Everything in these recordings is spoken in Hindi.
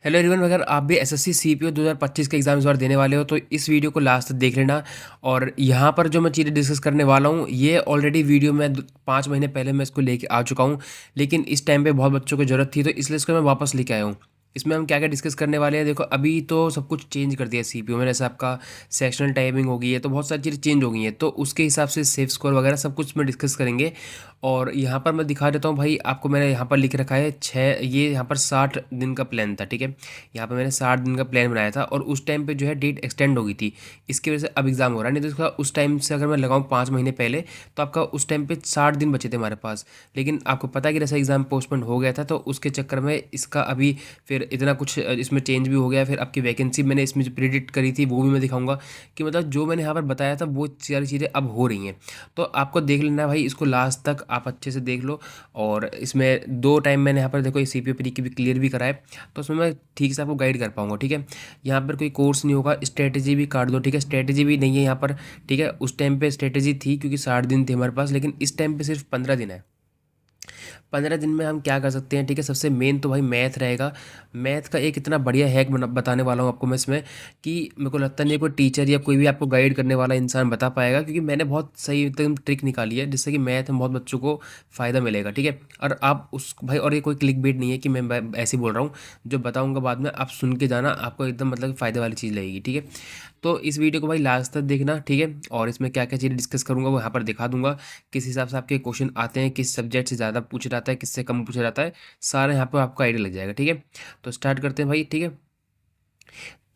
हेलो एवरीवन, अगर आप भी एसएससी सीपीओ 2025 का एग्ज़ाम इस बार देने वाले हो तो इस वीडियो को लास्ट तक देख लेना। और यहाँ पर जो मैं चीज़ें डिस्कस करने वाला हूँ ये ऑलरेडी वीडियो में 5 महीने पहले मैं इसको लेके आ चुका हूँ, लेकिन इस टाइम पे बहुत बच्चों को ज़रूरत थी तो इसलिए इसको मैं वापस लेके आया हूँ। इसमें हम क्या क्या डिस्कस करने वाले हैं, देखो अभी तो सब कुछ चेंज कर दिया सीपीओ में, जैसे आपका सेक्शनल टाइमिंग हो गई है तो बहुत सारी चीज़ें चेंज हो गई हैं, तो उसके हिसाब से सेफ स्कोर वगैरह सब कुछ में डिस्कस करेंगे। और यहाँ पर मैं दिखा देता हूँ भाई आपको, मैंने यहाँ पर लिख रखा है ये यहाँ पर 60 दिन का प्लान था, ठीक है। यहाँ पे मैंने 60 दिन का प्लान बनाया था और उस टाइम पे जो है डेट एक्सटेंड हो गई थी, इसकी वजह से अब एग्ज़ाम हो रहा है। नहीं तो इसका उस टाइम से अगर मैं लगाऊँ 5 महीने पहले तो आपका उस टाइम पे 60 दिन बचे थे हमारे पास। लेकिन आपको पता है कि जैसा एग्ज़ाम पोस्टपोन हो गया था तो उसके चक्कर में इसका अभी फिर इतना कुछ इसमें चेंज भी हो गया। फिर आपकी वैकेंसी मैंने इसमें जो प्रिडिक्ट करी थी वो भी मैं दिखाऊंगा कि मतलब जो मैंने यहाँ पर बताया था वो सारी चीज़ें अब हो रही हैं। तो आपको देख लेना है भाई, इसको लास्ट तक आप अच्छे से देख लो। और इसमें 2 टाइम मैंने यहाँ पर देखो ये सीपीओ प्री की भी क्लियर भी कराए, तो उसमें मैं ठीक से आपको गाइड कर पाऊंगा, ठीक है। यहाँ पर कोई कोर्स नहीं होगा, स्ट्रेटेजी भी काट दो, ठीक है। स्ट्रेटेजी भी नहीं है यहाँ पर, ठीक है। उस टाइम पे स्ट्रेटेजी थी क्योंकि 60 दिन थे हमारे पास, लेकिन इस टाइम पे सिर्फ 15 दिन है। 15 दिन में हम क्या कर सकते हैं, ठीक है। सबसे मेन तो भाई मैथ रहेगा। मैथ का एक इतना बढ़िया हैक बताने वाला हूँ आपको मैं इसमें, कि मेरे को लगता नहीं है कोई टीचर या कोई भी आपको गाइड करने वाला इंसान बता पाएगा, क्योंकि मैंने बहुत सही एकदम ट्रिक निकाली है जिससे कि मैथ में बहुत बच्चों को फ़ायदा मिलेगा, ठीक है। और आप उस भाई, और ये कोई क्लिक बेट नहीं है कि मैं ऐसे ही बोल रहा हूँ, जो बताऊँगा बाद में आप सुन के जाना, आपको एकदम मतलब फ़ायदे वाली चीज़ लगेगी, ठीक है। तो इस वीडियो को भाई लास्ट तक देखना, ठीक है। और इसमें क्या क्या चीज़ें डिस्कस करूँगा वो यहाँ पर दिखा दूंगा, किस हिसाब से आपके क्वेश्चन आते हैं, किस सब्जेक्ट से ज़्यादा पूछा जाता है, किससे कम पूछा जाता है, सारा यहाँ पर आपको आइडिया लग जाएगा, ठीक है। तो स्टार्ट करते हैं भाई, ठीक है।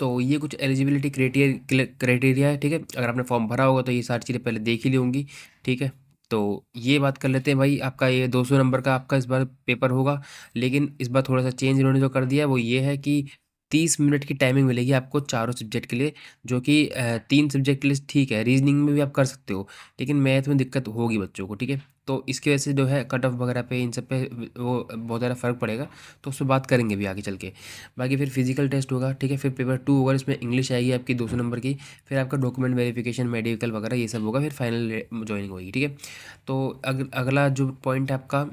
तो ये कुछ एलिजिबिलिटी क्राइटेरिया है, ठीक है। अगर आपने फॉर्म भरा होगा तो ये सारी चीज़ें पहले देख ही ली होंगी, ठीक है। तो ये बात कर लेते हैं भाई, आपका ये 200 नंबर का आपका इस बार पेपर होगा, लेकिन इस बार थोड़ा सा चेंज इन्होंने जो कर दिया है वो ये है कि 30 मिनट की टाइमिंग मिलेगी आपको चारों सब्जेक्ट के लिए, जो कि 3 सब्जेक्ट के लिए ठीक है। रीजनिंग में भी आप कर सकते हो, लेकिन मैथ में दिक्कत होगी बच्चों को, ठीक है। तो इसकी वजह से जो है कट ऑफ वगैरह पे इन सब पे वो बहुत ज़्यादा फ़र्क पड़ेगा, तो उस पर बात करेंगे भी आगे चल के। बाकी फिर फिजिकल टेस्ट होगा, ठीक है। फिर पेपर 2 होगा, इसमें इंग्लिश आएगी आपकी 200 नंबर की। फिर आपका डॉक्यूमेंट वेरिफिकेशन, मेडिकल वगैरह ये सब होगा, फिर फाइनल ज्वाइनिंग होगी, ठीक है। तो अगला जो पॉइंट है आपका,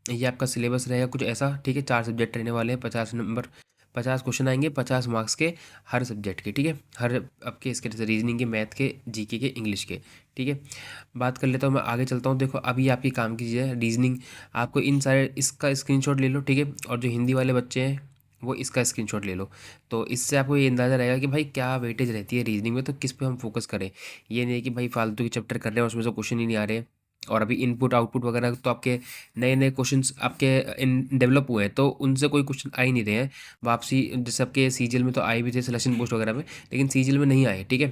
ये आपका सिलेबस रहेगा कुछ ऐसा, ठीक है। 4 सब्जेक्ट रहने वाले हैं, 50 नंबर, 50 क्वेश्चन आएंगे, 50 मार्क्स के हर सब्जेक्ट के, ठीक है। हर आपके इसके जैसे रीजनिंग के, मैथ के, जीके के, इंग्लिश के, ठीक है। बात कर लेता हूँ, मैं आगे चलता हूँ। देखो अभी आपकी काम की चीज़ है रीजनिंग, आपको इन सारे इसका स्क्रीनशॉट ले लो, ठीक है। और जो हिंदी वाले बच्चे हैं वो इसका स्क्रीनशॉट ले लो। तो इससे आपको ये अंदाज़ा रहेगा कि भाई क्या वेटेज रहती है रीजनिंग में, तो किस पे हम फोकस करें। ये नहीं कि भाई फालतू के चैप्टर कर रहे हैं और उसमें से क्वेश्चन ही नहीं आ रहे हैं। और अभी इनपुट आउटपुट वगैरह तो आपके नए नए क्वेश्चंस आपके इन डेवलप हुए हैं, तो उनसे कोई क्वेश्चन आ ही नहीं रहे हैं वापसी। जैसे आपके सीजीएल में तो आए भी थे सिलेक्शन पोस्ट वगैरह में, लेकिन सीजीएल में नहीं आए, ठीक है।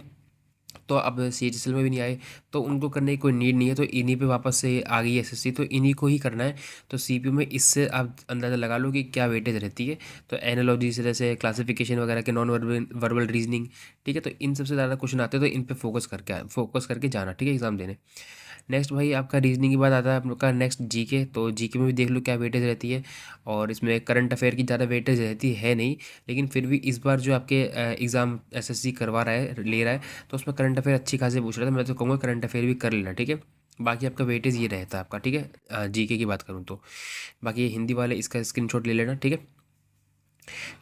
तो अब सीएचएसएल में भी नहीं आए, तो उनको करने की कोई नीड नहीं है, तो इन्हीं पे वापस से आ गई एसएससी, तो इन्हीं को ही करना है। तो सीपीयू में इससे आप अंदाज़ा लगा लो कि क्या वेटेज रहती है। तो एनालॉजी से जैसे क्लासिफिकेशन वगैरह के, नॉन वर्बल वर्बल रीजनिंग, ठीक है। तो इन सबसे ज़्यादा क्वेश्चन आते हैं, तो इन पे फोकस करके जाना, ठीक है, एग्ज़ाम देने। नेक्स्ट भाई आपका रीजनिंग की बात आता है आपका, नेक्स्ट जीके। तो जीके में भी देख लो क्या वेटेज रहती है। और इसमें करंट अफेयर की ज़्यादा वेटेज रहती है नहीं, लेकिन फिर भी इस बार जो आपके एग्ज़ाम एसएससी करवा रहा है, ले रहा है, तो उसमें करंट अफेयर अच्छी खासी पूछ रहा था। मैं तो कहूँगा करंट अफेयर भी कर लेना, ठीक है। बाकी आपका वेटेज ये रहता है आपका, ठीक है। जीके की बात करूँ तो बाकी ये हिंदी वाले इसका स्क्रीनशॉट ले लेना, ठीक है।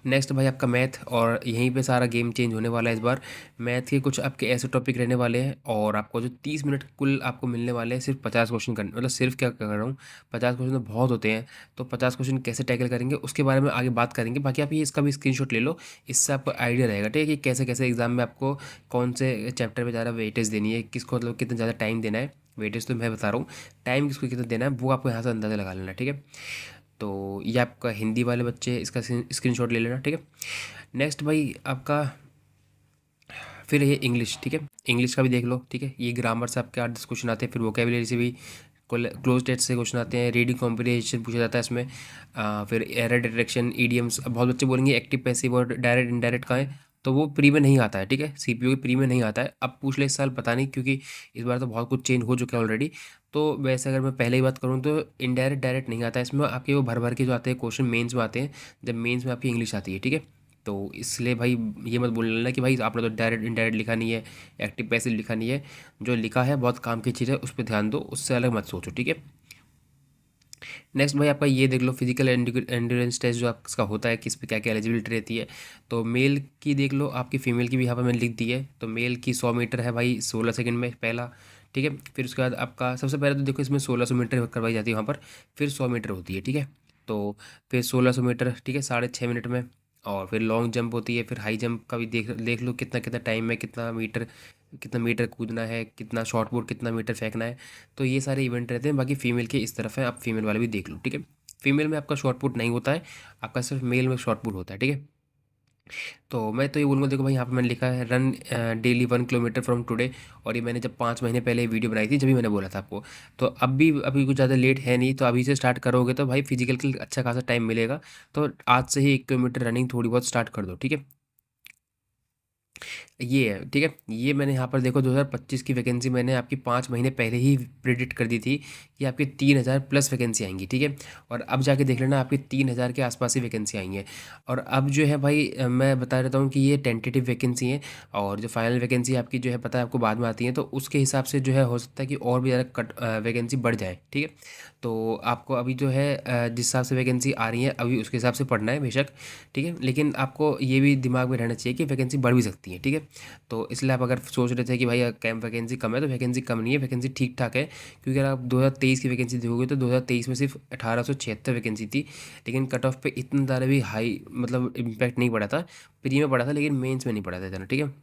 नेक्स्ट भाई आपका मैथ, और यहीं पे सारा गेम चेंज होने वाला है इस बार। मैथ के कुछ आपके ऐसे टॉपिक रहने वाले हैं, और आपको जो 30 मिनट कुल आपको मिलने वाले हैं, सिर्फ 50 क्वेश्चन करने, मतलब सिर्फ क्या कर रहा हूँ, 50 क्वेश्चन तो बहुत होते हैं। तो 50 क्वेश्चन कैसे टैकल करेंगे उसके बारे में आगे बात करेंगे। बाकी आप ये इसका भी स्क्रीनशॉट ले लो, इससे आपको आइडिया रहेगा, ठीक है, कि कैसे कैसे एग्जाम में आपको कौन से चैप्टर में ज़्यादा वेटेज देनी है, किसको मतलब कितना ज़्यादा टाइम देना है। वेटेज तो मैं बता रहा हूँ, टाइम किसको कितना देना है वो आपको यहाँ से अंदाज़ा लगा लेना, ठीक है। तो ये आपका हिंदी वाले बच्चे इसका स्क्रीनशॉट ले लेना, ठीक है। नेक्स्ट भाई आपका फिर ये इंग्लिश, ठीक है। इंग्लिश का भी देख लो, ठीक है। ये ग्रामर से आपके 8-10 क्वेश्चन आते हैं, फिर वोकेबलरी से भी क्लोज टेस्ट से क्वेश्चन आते हैं, रीडिंग कॉम्प्रिहेंशन पूछा जाता है इसमें। फिर एरर डिटेक्शन, ईडियम्स। अब बहुत बच्चे बोलेंगे एक्टिव पैसिव और डायरेक्ट इनडायरेक्ट कहाँ है, तो वो प्री में नहीं आता है, ठीक है। सीपीयू के प्री में नहीं आता है, अब पूछ ले इस साल पता नहीं, क्योंकि इस बार तो बहुत कुछ चेंज हो चुका है ऑलरेडी। तो वैसे अगर मैं पहले ही बात करूँ तो इनडायरेक्ट डायरेक्ट नहीं आता है इसमें, आपके वो भर भर के जो आते हैं क्वेश्चन मेंस में आते हैं, जब मेंस में आपकी इंग्लिश आती है, ठीक है। तो इसलिए भाई ये मत बोल लेना कि भाई आपने तो डायरेक्ट इनडायरेक्ट लिखा नहीं है, एक्टिव पैसिव लिखा नहीं है। जो लिखा है बहुत काम की चीज़ है, उस पर ध्यान दो, उससे अलग मत सोचो, ठीक है। नेक्स्ट भाई आपका ये देख लो, फिजिकल एंड्योरेंस टेस्ट जो आपका होता है, किस पे क्या क्या एलिजिबिलिटी रहती है। तो मेल की देख लो, आपकी फीमेल की भी यहाँ पर मैंने लिख दी है। तो मेल की 100 मीटर है भाई 16 सेकंड में पहला, ठीक है। फिर उसके बाद आपका सबसे पहले तो देखो इसमें 1600 मीटर करवाई जाती है वहाँ पर, फिर 100 मीटर होती है, ठीक है। तो फिर 1600 मीटर, ठीक है, 6.5 मिनट में। और फिर लॉन्ग जंप होती है, फिर हाई जंप का भी देख देख लो कितना कितना टाइम में, कितना मीटर कूदना है, कितना शॉर्ट पुट, कितना मीटर फेंकना है। तो ये सारे इवेंट रहते हैं। बाकी फीमेल के इस तरफ है, आप फीमेल वाले भी देख लो, ठीक है। फीमेल में आपका शॉर्ट पुट नहीं होता है, आपका सिर्फ मेल में शॉर्ट पुट होता है, ठीक है। तो मैं तो ये बोलूँगा, देखो भाई यहाँ पे मैंने लिखा है run daily 1 kilometre from today. और ये मैंने जब 5 महीने पहले वीडियो बनाई थी, जब भी मैंने बोला था आपको। तो अब भी अभी कुछ ज़्यादा लेट है नहीं, तो अभी से स्टार्ट करोगे तो भाई फिजिकल के लिए अच्छा खासा टाइम मिलेगा। तो आज से ही 1 किलोमीटर रनिंग थोड़ी बहुत स्टार्ट कर दो, ठीक है। ये है, ठीक है। ये मैंने यहाँ पर देखो 2025 की वैकेंसी मैंने आपकी 5 महीने पहले ही प्रिडिक्ट कर दी थी कि आपकी 3000 प्लस वैकेंसी आएंगी, ठीक है। और अब जाके देख लेना, आपकी 3000 के आसपास ही वैकेंसी आई है। और अब जो है भाई मैं बता देता हूँ कि ये टेंटेटिव वैकेंसी है, और जो फाइनल वैकेंसी आपकी जो है पता है आपको बाद में आती है। तो उसके हिसाब से जो है हो सकता है कि और भी ज़्यादा कट वैकेंसी बढ़ जाए, ठीक है। तो आपको अभी जो है जिस हिसाब से वैकेंसी आ रही है अभी उसके हिसाब से पढ़ना है बेशक, ठीक है। लेकिन आपको ये भी दिमाग में रहना चाहिए कि वैकेंसी बढ़ भी सकती है, ठीक है। तो इसलिए आप अगर सोच रहे थे कि भाई कैंप वैकेंसी कम है, तो वैकेंसी कम नहीं है, वैकेंसी ठीक ठाक है। क्योंकि अगर आप 2023 की वैकेंसी देखोगे तो 2023 में सिर्फ 1876 वैकेंसी थी। लेकिन कट ऑफ पे इतना ज़्यादा भी हाई मतलब इम्पैक्ट नहीं पड़ा था, प्री में पड़ा था लेकिन मेंस में नहीं पड़ा था इतना, ठीक है।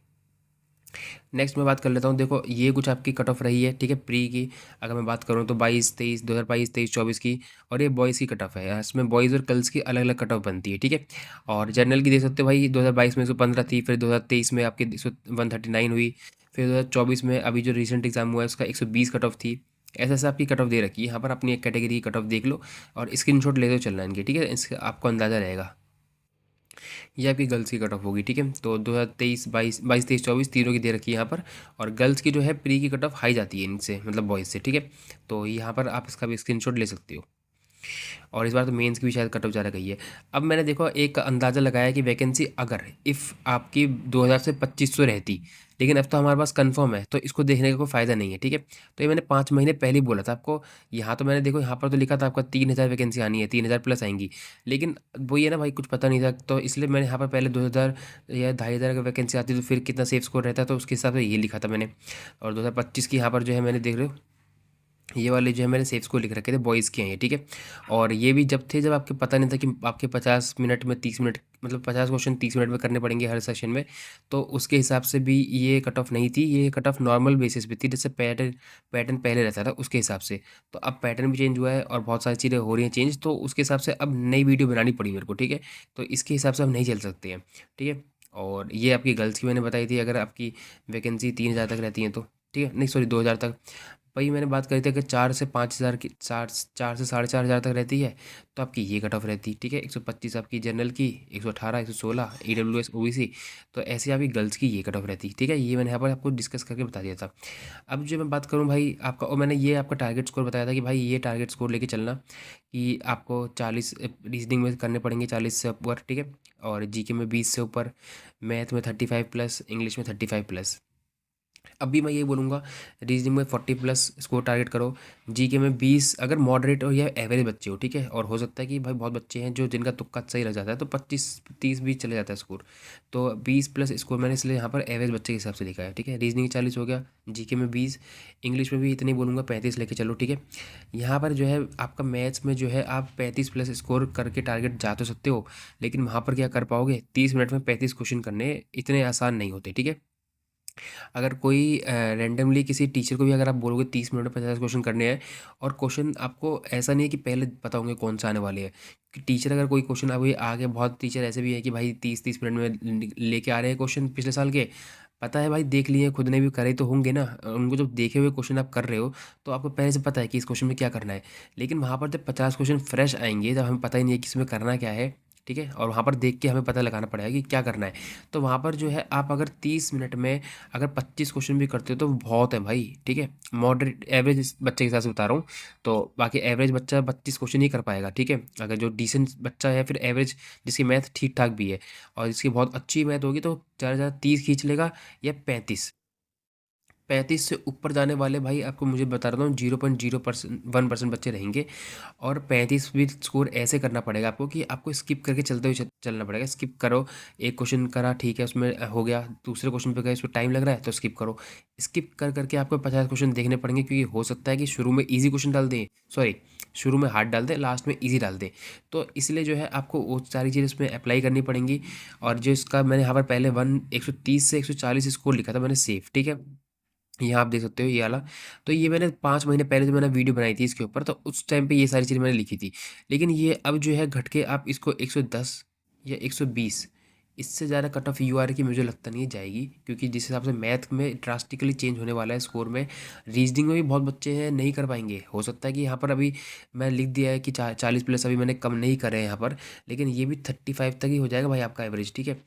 नेक्स्ट मैं बात कर लेता हूँ, देखो ये कुछ आपकी कट ऑफ रही है, ठीक है, प्री की। अगर मैं बात करूँ तो 22-23 2022 23-24 की। और ये बॉयज़ की कट ऑफ है, इसमें बॉयज़ और गर्ल्स की अलग अलग कट ऑफ बनती है, ठीक है। और जनरल की देख सकते हो भाई, 2022 में 115 थी, फिर 2023 में आपकी 139 हुई। फिर 2024 में अभी जो रिसेंट एग्जाम हुआ है उसका 120 कट ऑफ थी। ऐसे ऐसे आपकी कट ऑफ दे रखी है, यहाँ पर अपनी एक कैटेगरी की कट ऑफ देख लो और स्क्रीनशॉट लेते चलना इनके, ठीक है, इसका आपको अंदाज़ा रहेगा। ये आपकी गर्ल्स की कट ऑफ होगी, ठीक है। तो 2023 22 23 24 तीनों की दे रखी है यहाँ पर। और गर्ल्स की जो है प्री की कट ऑफ हाई जाती है इनसे, मतलब बॉयज़ से, ठीक है। तो यहाँ पर आप इसका भी स्क्रीनशॉट ले सकते हो। और इस बार तो मेंस की भी शायद कट ऑफ ज़्यादा गई है। अब मैंने देखो एक अंदाज़ा लगाया कि वैकेंसी अगर इफ़ आपकी 2000 से 2500 रहती, लेकिन अब तो हमारे पास कंफर्म है, तो इसको देखने का कोई फ़ायदा नहीं है, ठीक है। तो ये मैंने 5 महीने पहले ही बोला था आपको। यहाँ तो मैंने देखो यहाँ पर तो लिखा था आपका 3000 वैकेंसी आनी है, 3000 प्लस आएंगी। लेकिन वो ये ना भाई कुछ पता नहीं था, तो इसलिए मैंने यहाँ पर पहले 2000 या 2500 अगर वैकेंसी आती तो फिर कितना सेफ स्कोर रहता, तो उसके हिसाब से ये लिखा था मैंने। और 2025 की यहाँ पर जो है मैंने देख रहे हो, ये वाले जो है मैंने सेफ स्कोर लिख रखे थे, बॉयज़ के हैं ये, ठीक है। और ये भी जब थे जब आपके पता नहीं था कि आपके 50 मिनट में 30 मिनट, मतलब 50 क्वेश्चन 30 मिनट में करने पड़ेंगे हर सेशन में। तो उसके हिसाब से भी ये कट ऑफ नहीं थी, ये कट ऑफ नॉर्मल बेसिस पे थी, जैसे पैटर्न पैटर्न पहले रहता था उसके हिसाब से। तो अब पैटर्न भी चेंज हुआ है और बहुत सारी चीज़ें हो रही हैं चेंज, तो उसके हिसाब से अब नई वीडियो बनानी पड़ी मेरे को, ठीक है। तो इसके हिसाब से हम नहीं चल सकते हैं, ठीक है। और ये आपकी गर्ल्स की मैंने बताई थी, अगर आपकी वैकेंसी 3000 तक रहती है तो, ठीक है, नहीं सॉरी 2000 तक। वही मैंने बात करी थी, अगर 4 से 5000 की, 4 से 4.5 हज़ार तक रहती है तो आपकी ये कट ऑफ रहती है, ठीक है। 125 आपकी जनरल की, 118 116 EWS OBC। तो ऐसे आपकी गर्ल्स की ये कट ऑफ रहती है, ठीक है। ये मैंने यहाँ पर आपको डिस्कस करके बता दिया था। अब जो मैं बात करूँ भाई आपका, और मैंने ये आपका टारगेट स्कोर बताया था कि भाई ये टारगेट स्कोर लेके चलना कि आपको 40 रीजनिंग में करने पड़ेंगे 40 से ऊपर, ठीक है। और जीके में 20 से ऊपर, मैथ में 35 प्लस, इंग्लिश में 35 प्लस। अभी मैं ये बोलूँगा, रीजनिंग में 40 प्लस स्कोर टारगेट करो। जीके में 20, अगर मॉडरेट हो या एवरेज बच्चे हो, ठीक है। और हो सकता है कि भाई बहुत बच्चे हैं जो जिनका तुक्का सही लग जाता है, तो 25 30 20 चले जाता है स्कोर। तो 20 प्लस स्कोर मैंने इसलिए यहाँ पर एवरेज बच्चे के हिसाब से लिखा है, ठीक है। रीजनिंग 40 हो गया, जीके में 20, इंग्लिश में भी इतनी बोलूँगा 35 लेके चलो, ठीक है। यहाँ पर जो है आपका मैथ्स में जो है आप 35 प्लस स्कोर करके टारगेट जा तो सकते हो, लेकिन वहाँ पर क्या कर पाओगे, 30 मिनट में 35 क्वेश्चन करने इतने आसान नहीं होते, ठीक है। अगर कोई रैंडमली किसी टीचर को भी अगर आप बोलोगे 30 मिनट में 50 क्वेश्चन करने हैं, और क्वेश्चन आपको ऐसा नहीं है कि पहले पता होंगे कौन सा आने वाले हैं, कि टीचर अगर कोई क्वेश्चन अभी आगे, बहुत टीचर ऐसे भी है कि भाई 30 30 मिनट में लेके आ रहे हैं क्वेश्चन पिछले साल के, पता है भाई देख लिए खुद ने भी करे तो होंगे ना, उनको जब देखे हुए क्वेश्चन आप कर रहे हो तो आपको पहले से पता है कि इस क्वेश्चन में क्या करना है। लेकिन वहाँ पर जब 50 क्वेश्चन फ्रेश आएंगे, जब हमें पता ही नहीं है कि इसमें करना क्या है, ठीक है, और वहाँ पर देख के हमें पता लगाना पड़ेगा कि क्या करना है। तो वहाँ पर जो है आप अगर 30 मिनट में अगर 25 क्वेश्चन भी करते हो तो बहुत है भाई, ठीक है। मॉडरेट एवरेज बच्चे के हिसाब से बता रहा हूँ। तो बाकी एवरेज बच्चा 25 क्वेश्चन ही कर पाएगा, ठीक है। अगर जो डिसेंट बच्चा है, फिर एवरेज जिसकी मैथ ठीक ठाक भी है और जिसकी बहुत अच्छी मैथ होगी, तो ज़्यादा से ज़्यादा 30 खींच लेगा या 35, 35 से ऊपर जाने वाले भाई आपको मुझे बता रहा हूँ 0.01% बच्चे रहेंगे। और 35 भी स्कोर ऐसे करना पड़ेगा आपको कि आपको स्किप करके चलते हुए चलना पड़ेगा। स्किप करो, एक क्वेश्चन करा ठीक है उसमें हो गया, दूसरे क्वेश्चन पे गए उसमें टाइम लग रहा है तो स्किप करो। स्किप कर करके आपको 50 क्वेश्चन देखने पड़ेंगे, क्योंकि हो सकता है कि शुरू में ईजी क्वेश्चन डाल दें, सॉरी शुरू में हार्ड डाल दें, लास्ट में ईजी डाल दें। तो इसलिए जो है आपको वो सारी चीज़ें उसमें अप्लाई करनी पड़ेंगी। और जो इसका मैंने यहाँ पर पहले 130 से 140 स्कोर लिखा था मैंने सेफ, ठीक है, यहाँ आप देख सकते हो ये वाला। तो ये मैंने 5 महीने पहले जो मैंने वीडियो बनाई थी इसके ऊपर, तो उस टाइम पे ये सारी चीज़ें मैंने लिखी थी। लेकिन ये अब जो है घट के आप इसको 110 या 120, इससे ज़्यादा कट ऑफ यूआर की मुझे लगता नहीं है जाएगी, क्योंकि जिस हिसाब से मैथ में ड्रास्टिकली चेंज होने वाला है स्कोर में, रीजनिंग में भी बहुत बच्चे हैं नहीं कर पाएंगे। हो सकता है कि यहाँ पर अभी मैं लिख दिया है कि 40 प्लस अभी मैंने कम नहीं करे हैं यहाँ पर, लेकिन ये भी 35 तक ही हो जाएगा भाई आपका एवरेज, ठीक है।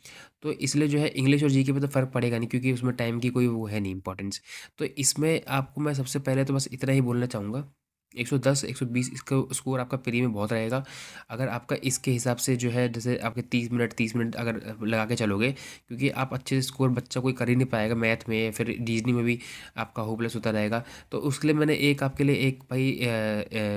तो इसलिए जो है इंग्लिश और जीके पे तो फ़र्क पड़ेगा नहीं, क्योंकि उसमें टाइम की कोई वो है नहीं इंपॉर्टेंस। तो इसमें आपको मैं सबसे पहले तो बस इतना ही बोलना चाहूँगा, 110 120 इसका स्कोर आपका प्री में बहुत रहेगा। अगर आपका इसके हिसाब से जो है जैसे आपके 30 मिनट अगर लगा के चलोगे, क्योंकि आप अच्छे से स्कोर बच्चा कोई कर ही नहीं पाएगा मैथ में, फिर रीजनिंग में भी आपका होपलेस होता रहेगा। तो उसके लिए मैंने एक आपके लिए एक भाई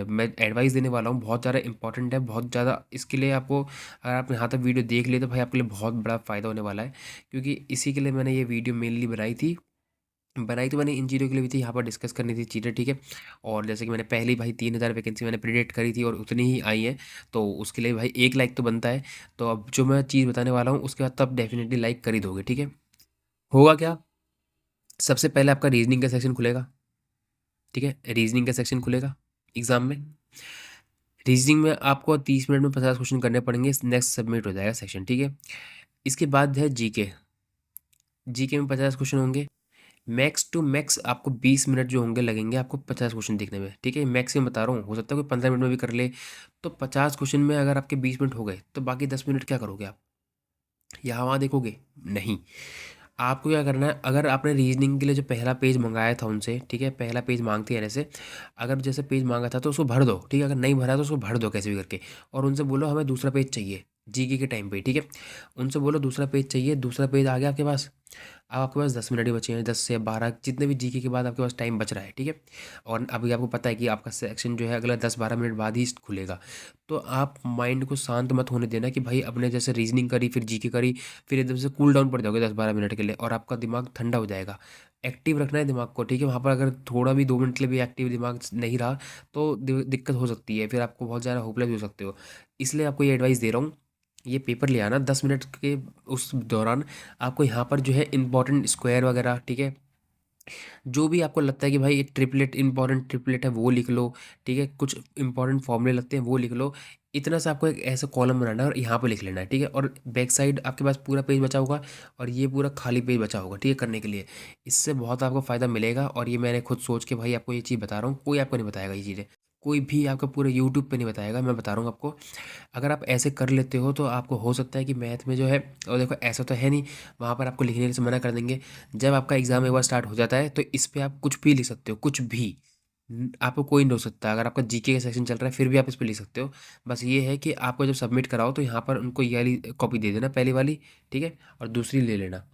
मैं एडवाइस देने वाला हूँ, बहुत ज़्यादा इंपॉर्टेंट है, बहुत ज़्यादा। इसके लिए आपको अगर आप यहाँ तक वीडियो देख लिए तो भाई आपके लिए बहुत बड़ा फ़ायदा होने वाला है, क्योंकि इसी के लिए मैंने ये वीडियो मेनली बनाई तो मैंने इन चीज़ों के लिए भी थी, यहाँ पर डिस्कस करनी थी चीज़ें, ठीक है। और जैसे कि मैंने पहली भाई 3000 वैकेंसी मैंने प्रिडिक्ट करी थी और उतनी ही आई है, तो उसके लिए भाई एक लाइक तो बनता है। तो अब जो मैं चीज़ बताने वाला हूँ उसके बाद तब डेफिनेटली लाइक कर ही दोगे, ठीक है। होगा क्या, सबसे पहले आपका रीजनिंग का सेक्शन खुलेगा, ठीक है, रीजनिंग का सेक्शन खुलेगा एग्जाम में। रीजनिंग में आपको 30 मिनट में 50 क्वेश्चन करने पड़ेंगे, नेक्स्ट सबमिट हो जाएगा सेक्शन, ठीक है। इसके बाद है जीके, जीके में 50 क्वेश्चन होंगे। मैक्स टू मैक्स आपको 20 मिनट जो होंगे लगेंगे आपको 50 क्वेश्चन देखने में, ठीक है, मैक्सिमम बता रहा हूँ, हो सकता है कोई 15 मिनट में भी कर ले। तो 50 क्वेश्चन में अगर आपके 20 मिनट हो गए तो बाकी 10 मिनट क्या करोगे आप, यहाँ वहाँ देखोगे नहीं। आपको क्या करना है, अगर आपने रीजनिंग के लिए जो पहला पेज मंगाया था उनसे, ठीक है, पहला पेज मांगते हैं जैसे, अगर जैसे पेज मांगा था तो उसको भर दो, ठीक है, अगर नहीं भरा तो उसको भर दो कैसे भी करके। और उनसे बोलो हमें दूसरा पेज चाहिए जीके के टाइम पे, ठीक है, उनसे बोलो दूसरा पेज चाहिए। दूसरा पेज आ गया आपके पास, अब आपके पास 10 मिनट ही बचे हैं, 10 से 12 जितने भी जीके के बाद आपके पास टाइम बच रहा है, ठीक है। और अभी आपको पता है कि आपका सेक्शन जो है अगला 10-12 मिनट बाद ही खुलेगा। तो आप माइंड को शांत मत होने देना कि भाई अपने जैसे रीजनिंग करी फिर जीके करी, फिर एकदम से कूल डाउन पड़ जाओगे 10-12 मिनट के लिए और आपका दिमाग ठंडा हो जाएगा। एक्टिव रखना है दिमाग को, ठीक है, वहाँ पर अगर थोड़ा भी 2 मिनट के लिए भी एक्टिव दिमाग नहीं रहा तो दिक्कत हो सकती है, फिर आपको बहुत ज़्यादा होपलेस हो सकते हो। इसलिए आपको ये एडवाइस दे रहा हूँ, ये पेपर ले आना 10 मिनट के उस दौरान। आपको यहाँ पर जो है इंपॉर्टेंट स्क्वायर वगैरह, ठीक है, जो भी आपको लगता है कि भाई ट्रिपलेट इंपॉर्टेंट ट्रिपलेट है वो लिख लो, ठीक है, कुछ इंपॉर्टेंट फॉर्मूले लगते हैं वो लिख लो। इतना सा आपको एक ऐसा कॉलम बनाना है और यहाँ पे लिख लेना है, ठीक है। और बैक साइड आपके पास पूरा पेज बचा होगा और ये पूरा खाली पेज बचा होगा, ठीक है, करने के लिए। इससे बहुत आपको फ़ायदा मिलेगा और ये मैंने खुद सोच के भाई आपको ये चीज़ बता रहा हूँ, कोई आपको नहीं बताएगा ये चीज़ें, कोई भी आपका पूरे यूट्यूब पे नहीं बताएगा, मैं बता रहा हूँ आपको। अगर आप ऐसे कर लेते हो तो आपको हो सकता है कि मैथ में जो है, और देखो ऐसा तो है नहीं वहाँ पर आपको लिखने से मना कर देंगे। जब आपका एग्ज़ाम एक बार स्टार्ट हो जाता है तो इस पे आप कुछ भी लिख सकते हो, कुछ भी। आपको कोई नहीं रोक सकता, अगर आपका जीके का सेक्शन चल रहा है फिर भी आप इस पे लिख सकते हो। बस ये है कि आपको जब सबमिट कराओ तो यहाँ पर उनको ये वाली कॉपी दे देना पहली वाली, ठीक है, और दूसरी ले लेना।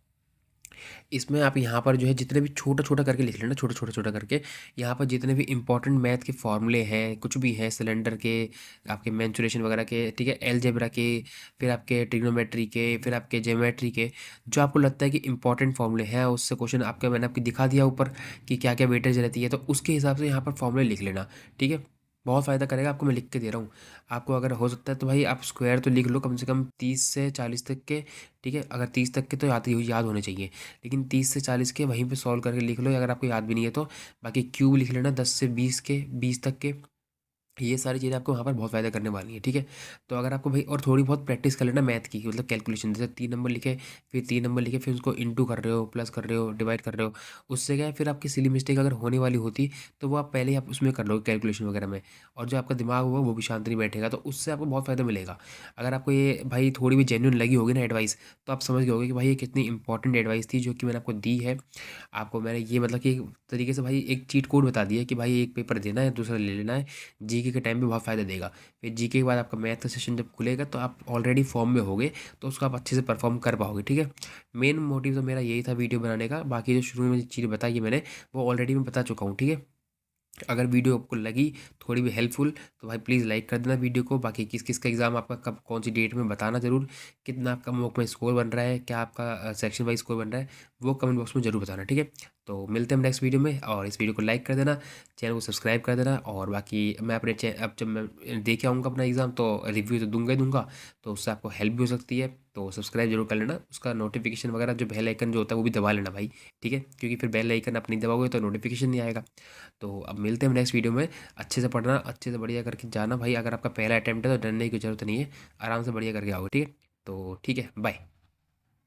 इसमें आप यहाँ पर जो है जितने भी छोटा छोटा करके लिख लेना, छोटा छोटा छोटा करके। यहाँ पर जितने भी इंपॉर्टेंट मैथ के फॉर्मूले हैं, कुछ भी हैं, सिलेंडर के, आपके मेंसुरेशन वगैरह के, ठीक है, अलजेब्रा के, फिर आपके ट्रिग्नोमेट्री के, फिर आपके ज्योमेट्री के, जो आपको लगता है कि इंपॉर्टेंट फॉर्मूले हैं, उससे क्वेश्चन आपके मैंने आपकी दिखा दिया ऊपर कि क्या क्या वेटेज रहती है, तो उसके हिसाब से यहाँ पर फॉर्मूले लिख लेना, ठीक है। बहुत फ़ायदा करेगा आपको, मैं लिख के दे रहा हूँ आपको। अगर हो सकता है तो भाई आप स्क्वायर तो लिख लो कम से कम 30 से 40 तक के, ठीक है, अगर 30 तक के तो याद होने चाहिए, लेकिन 30 से 40 के वहीं पे सॉल्व करके लिख लो अगर आपको याद भी नहीं है तो। बाकी क्यूब लिख लेना 10 से 20 के, 20 तक के। ये सारी चीज़ें आपको वहाँ पर बहुत फ़ायदा करने वाली है, ठीक है। तो अगर आपको भाई और थोड़ी बहुत प्रैक्टिस कर लेना मैथ की, मतलब कैलकुलेशन, जैसे 3 नंबर लिखे, फिर 3 नंबर लिखे, फिर उसको इंटू कर रहे हो, प्लस कर रहे हो, डिवाइड कर रहे हो, उससे क्या है फिर आपकी सिली मिस्टेक अगर होने वाली होती तो वो आप पहले ही आप उसमें कर लो कैलकुलेशन वगैरह में, और जो आपका दिमाग होगा वो भी शांत नहीं बैठेगा, तो उससे आपको बहुत फ़ायदा मिलेगा। अगर आपको ये भाई थोड़ी भी जेन्युइन लगी होगी ना एडवाइस, तो आप समझ गए होगे कि भाई ये कितनी इंपॉर्टेंट एडवाइस थी जो कि मैंने आपको दी है। आपको मैंने ये मतलब कि एक तरीके से भाई एक चीट कोड बता दिया कि भाई एक पेपर देना है, दूसरा ले लेना है, जी जीके के टाइम पे बहुत फ़ायदा देगा। फिर जीके के बाद आपका मैथ का सेशन जब खुलेगा तो आप ऑलरेडी फॉर्म में होगे, तो उसको आप अच्छे से परफॉर्म कर पाओगे, ठीक है। मेन मोटिव तो मेरा यही था वीडियो बनाने का, बाकी जो शुरू में चीज़ें बताई है मैंने वो ऑलरेडी मैं बता चुका हूँ, ठीक है। अगर वीडियो आपको लगी थोड़ी भी हेल्पफुल तो भाई प्लीज़ लाइक कर देना वीडियो को। बाकी किस किस का एग्ज़ाम आपका कब कौन सी डेट में बताना ज़रूर, कितना आपका मॉक में स्कोर बन रहा है, क्या आपका सेक्शन वाइज स्कोर बन रहा है, वो कमेंट बॉक्स में ज़रूर बताना, ठीक है। तो मिलते हैं हम नेक्स्ट वीडियो में, और इस वीडियो को लाइक कर देना, चैनल को सब्सक्राइब कर देना। और बाकी मैं अपने अब जब मैं दे के आऊँगा अपना एग्ज़ाम तो रिव्यू तो दूंगा ही दूंगा, तो उससे आपको हेल्प भी हो सकती है। तो सब्सक्राइब जरूर कर लेना, उसका नोटिफिकेशन वगैरह जो बेल आइकन जो होता है वो भी दबा लेना भाई, ठीक है, क्योंकि फिर बेल आइकन आप नहीं दबाओगे तो नोटिफिकेशन नहीं आएगा। तो अब मिलते हैं नेक्स्ट वीडियो में। अच्छे से पढ़ना, अच्छे से बढ़िया करके जाना भाई। अगर आपका पहला अटैम्प्ट है तो डरने की जरूरत नहीं है, आराम से बढ़िया करके आओगे, ठीक है। तो ठीक है, बाय।